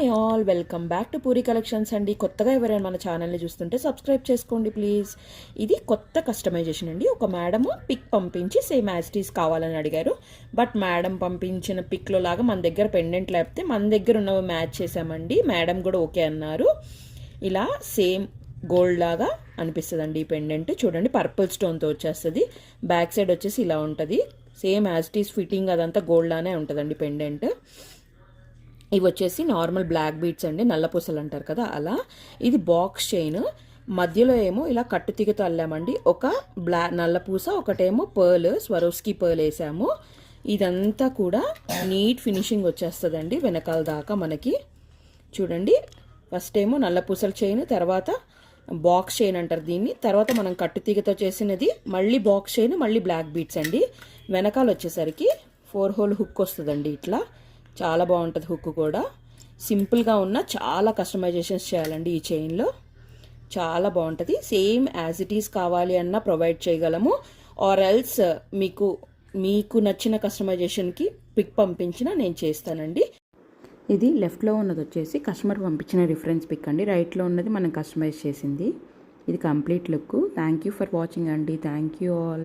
Hi all, welcome back to puri collections అండి. కొత్తగా ఎవరైనా మన ఛానల్ని చూస్తుంటే సబ్స్క్రైబ్ చేసుకోండి ప్లీజ్. ఇది కొత్త కస్టమైజేషన్ అండి. ఒక మేడము పిక్ పంపించి సేమ్ యాజ్ ఇట్ ఈస్ కావాలని అడిగారు. బట్ మేడం పంపించిన పిక్లో లాగా మన దగ్గర పెండెంట్ లేకపోతే మన దగ్గర ఉన్నవి మ్యాచ్ చేసామండి. మేడం కూడా ఓకే అన్నారు. ఇలా సేమ్ గోల్డ్ లాగా అనిపిస్తుందండి ఈ పెండెంట్. చూడండి, పర్పుల్ స్టోన్తో వచ్చేస్తుంది. బ్యాక్ సైడ్ వచ్చేసి ఇలా ఉంటుంది. Same as it is fitting అదంతా గోల్డ్ లానే ఉంటుందండి పెండెంట్. ఇవి వచ్చేసి నార్మల్ బ్లాక్ బీడ్స్ అండి, నల్లపూసలు అంటారు కదా అలా. ఇది బాక్స్ చైన్, మధ్యలో ఏమో ఇలా కట్టుతీగతో అల్లామండి. ఒక నల్లపూస, ఒకటేమో పర్ల్, స్వరోస్కి పర్ల్ వేసాము. ఇదంతా కూడా నీట్ ఫినిషింగ్ వచ్చేస్తుందండి వెనకాల దాకా మనకి. చూడండి, ఫస్ట్ ఏమో నల్లపూసల చైన్, తర్వాత బాక్స్ చైన్ అంటారు దీన్ని, తర్వాత మనం కట్టుతీగతో చేసినది, మళ్ళీ బాక్స్ చైన్, మళ్ళీ బ్లాక్ బీడ్స్ అండి. వెనకాల వచ్చేసరికి 4 హోల్ హుక్ వస్తుందండి. ఇట్లా చాలా బాగుంటుంది హుక్ కూడా. సింపుల్గా ఉన్న చాలా కస్టమైజేషన్స్ చేయాలండి ఈ చైన్లో. చాలా బాగుంటుంది. సేమ్ యాజ్ ఇట్ ఈస్ కావాలి అన్న ప్రొవైడ్ చేయగలము. ఆర్ ఎల్స్ మీకు నచ్చిన కస్టమైజేషన్కి పిక్ పంపించిన నేను చేస్తానండి. ఇది లెఫ్ట్లో ఉన్నది వచ్చేసి కస్టమర్ పంపించిన రిఫరెన్స్ పిక్ అండి. రైట్లో ఉన్నది మనం కస్టమైజ్ చేసింది. ఇది complete look. Thank you for watching అండి. Thank you all.